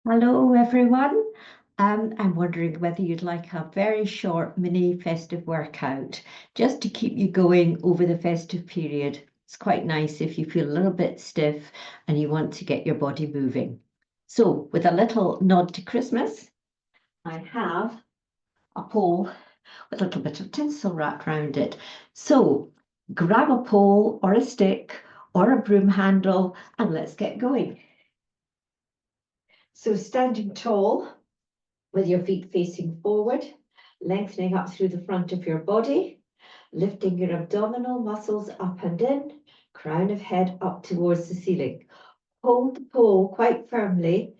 Hello, everyone. I'm wondering whether you'd like a very short mini festive workout just to keep you going over the festive period. It's quite nice if you feel a little bit stiff and you want to get your body moving. So, with a little nod to Christmas, I have a pole with a little bit of tinsel wrapped around it. So, grab a pole or a stick or a broom handle and let's get going. So, standing tall, with your feet facing forward, lengthening up through the front of your body, lifting your abdominal muscles up and in, crown of head up towards the ceiling. Hold the pole quite firmly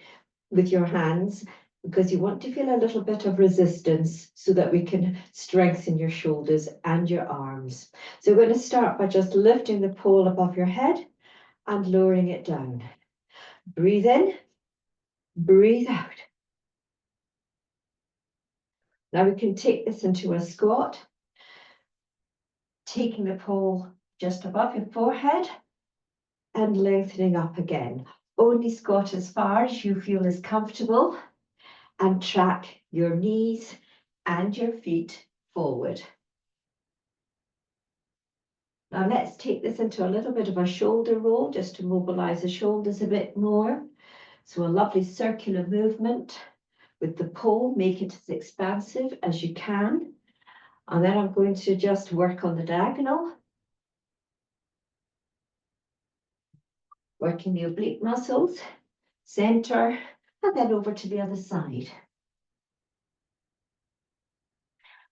with your hands because you want to feel a little bit of resistance so that we can strengthen your shoulders and your arms. So we're going to start by just lifting the pole above your head and lowering it down. Breathe in, breathe out. Now we can take this into a squat, taking the pole just above your forehead and lengthening up again. Only squat as far as you feel is comfortable and track your knees and your feet forward. Now let's take this into a little bit of a shoulder roll just to mobilise the shoulders a bit more. So a lovely circular movement with the pole, make it as expansive as you can. And then I'm going to just work on the diagonal, working the oblique muscles, center, and then over to the other side.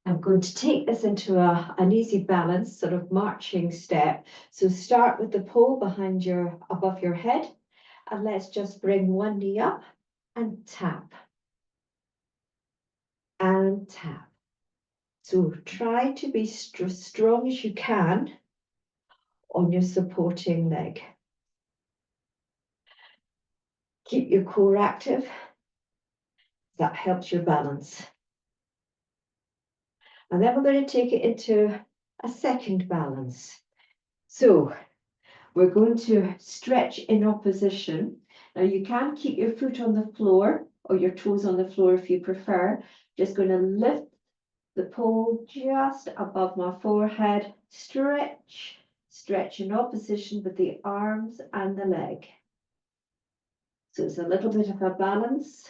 I'm going to take this into an easy balance, sort of marching step. So start with the pole above your head, and let's just bring one knee up and tap. And tap. So try to be strong as you can on your supporting leg. Keep your core active. That helps your balance. And then we're going to take it into a second balance. So we're going to stretch in opposition. Now you can keep your foot on the floor or your toes on the floor if you prefer. Just going to lift the pole just above my forehead, stretch in opposition with the arms and the leg. So it's a little bit of a balance.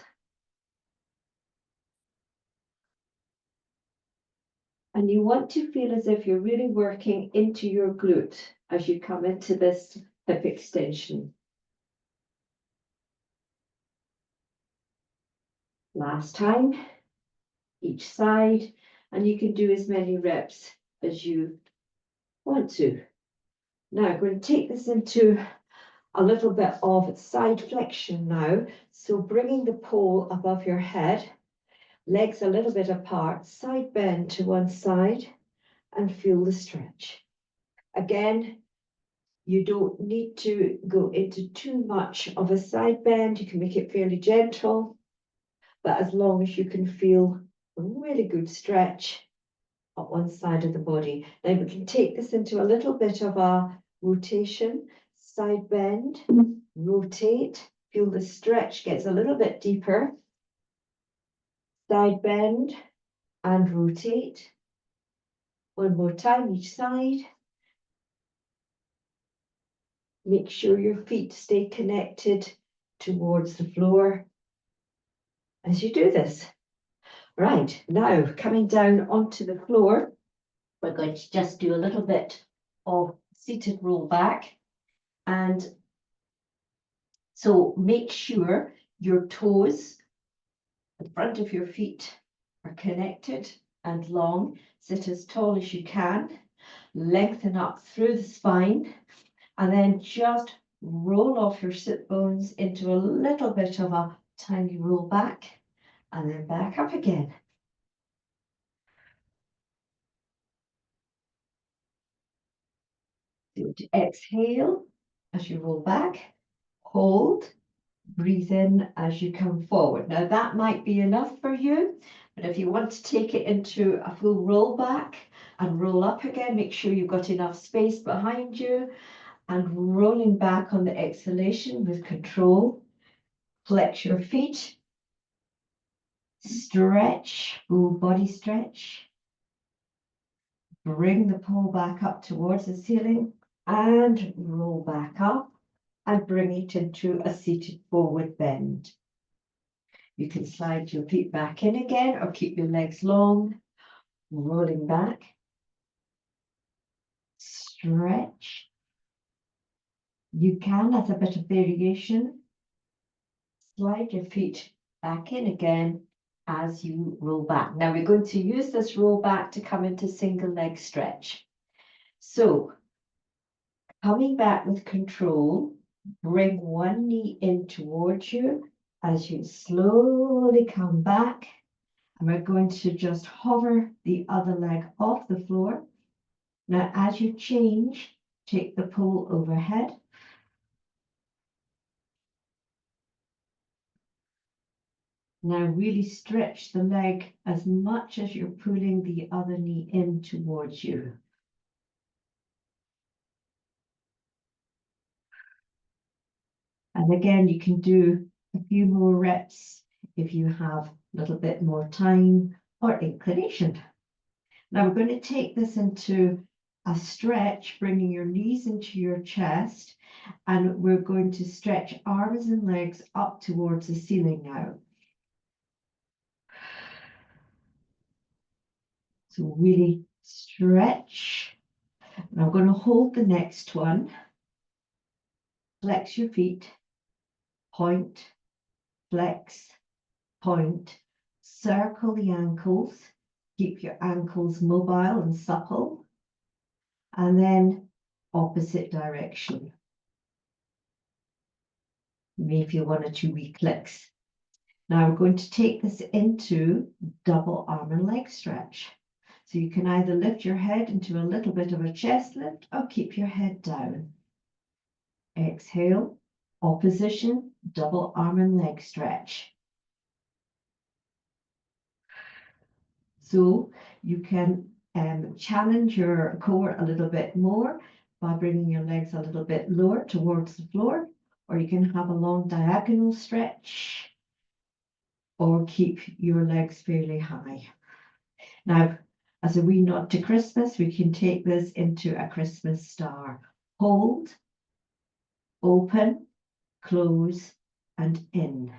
And you want to feel as if you're really working into your glute as you come into this hip extension. Last time, each side, and you can do as many reps as you want to. Now I'm going to take this into a little bit of side flexion now. So bringing the pole above your head, legs a little bit apart, side bend to one side, and feel the stretch. Again, you don't need to go into too much of a side bend. You can make it fairly gentle, but as long as you can feel a really good stretch on one side of the body. Now we can take this into a little bit of a rotation, side bend, rotate, feel the stretch gets a little bit deeper, side bend and rotate. One more time each side. Make sure your feet stay connected towards the floor as you do this. Right, now coming down onto the floor, we're going to just do a little bit of seated roll back. And so make sure your toes, the front of your feet are connected and long. Sit as tall as you can. Lengthen up through the spine. And then just roll off your sit bones into a little bit of a tiny roll back. And then back up again. So to exhale as you roll back. Hold. Breathe in as you come forward. Now that might be enough for you, but if you want to take it into a full roll back and roll up again, make sure you've got enough space behind you and rolling back on the exhalation with control. Flex your feet. Stretch, full body stretch. Bring the pole back up towards the ceiling and roll back up and bring it into a seated forward bend. You can slide your feet back in again or keep your legs long, rolling back. Stretch. You can, as a bit of variation, slide your feet back in again as you roll back. Now we're going to use this roll back to come into single leg stretch. So coming back with control, bring one knee in towards you as you slowly come back. And we're going to just hover the other leg off the floor. Now, as you change, take the pole overhead. Now really stretch the leg as much as you're pulling the other knee in towards you. And again, you can do a few more reps if you have a little bit more time or inclination. Now we're going to take this into a stretch, bringing your knees into your chest, and we're going to stretch arms and legs up towards the ceiling now. So really stretch. And I'm going to hold the next one. Flex your feet, point, flex, point, circle the ankles, keep your ankles mobile and supple, and then opposite direction. You may feel one or two wee clicks. Now we're going to take this into double arm and leg stretch. So you can either lift your head into a little bit of a chest lift or keep your head down. Exhale, opposition, double arm and leg stretch. So you can challenge your core a little bit more by bringing your legs a little bit lower towards the floor, or you can have a long diagonal stretch, or keep your legs fairly high. Now, as a wee nod to Christmas, we can take this into a Christmas star. Hold, open, close, and in.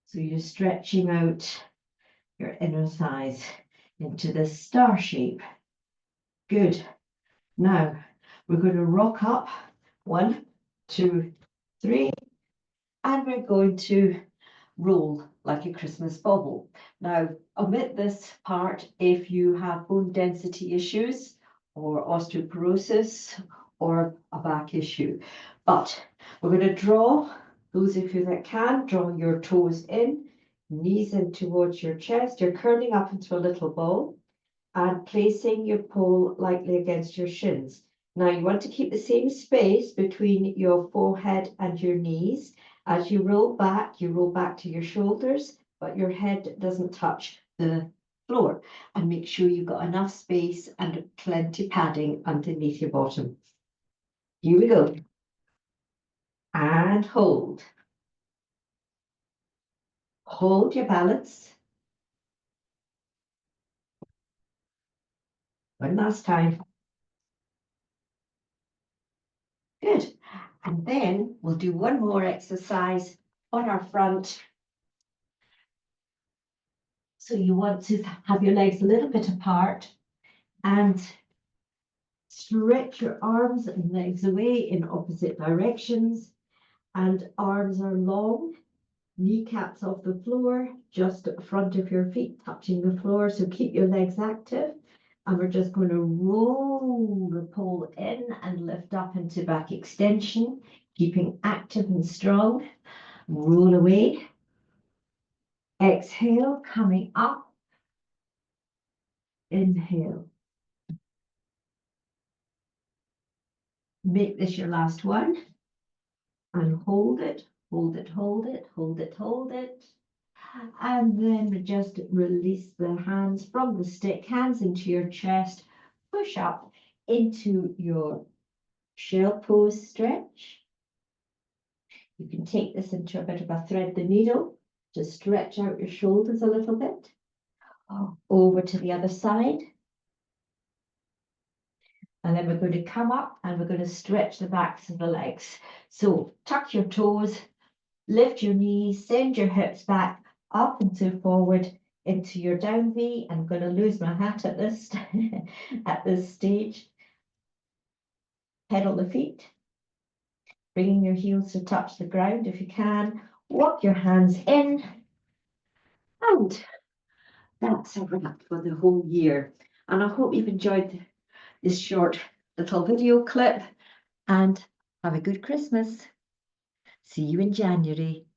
So you're stretching out your inner thighs into this star shape. Good. Now, we're going to rock up. 1, 2, 3, and we're going to roll like a Christmas bauble. Now, omit this part if you have bone density issues or osteoporosis or a back issue. But we're going to draw, those of you that can, draw your toes in, knees in towards your chest. You're curling up into a little ball and placing your pole lightly against your shins. Now you want to keep the same space between your forehead and your knees. As you roll back to your shoulders, but your head doesn't touch the floor. And make sure you've got enough space and plenty padding underneath your bottom. Here we go. And hold. Hold your balance. One last time. Good. And then we'll do one more exercise on our front. So you want to have your legs a little bit apart and stretch your arms and legs away in opposite directions. And arms are long, kneecaps off the floor, just front of your feet touching the floor. So keep your legs active. And we're just going to roll the pole in and lift up into back extension, keeping active and strong. Roll away. Exhale, coming up. Inhale. Make this your last one. And hold it, hold it, hold it, hold it, hold it. And then just release the hands from the stick, hands into your chest, push up into your shell pose stretch. You can take this into a bit of a thread the needle to stretch out your shoulders a little bit. Over to the other side. And then we're going to come up and we're going to stretch the backs of the legs. So tuck your toes, lift your knees, send your hips back, up and forward into your down V. I'm going to lose my hat at this, at this stage. Pedal the feet, bringing your heels to touch the ground if you can. Walk your hands in. And that's a wrap for the whole year. And I hope you've enjoyed this short little video clip. And have a good Christmas. See you in January.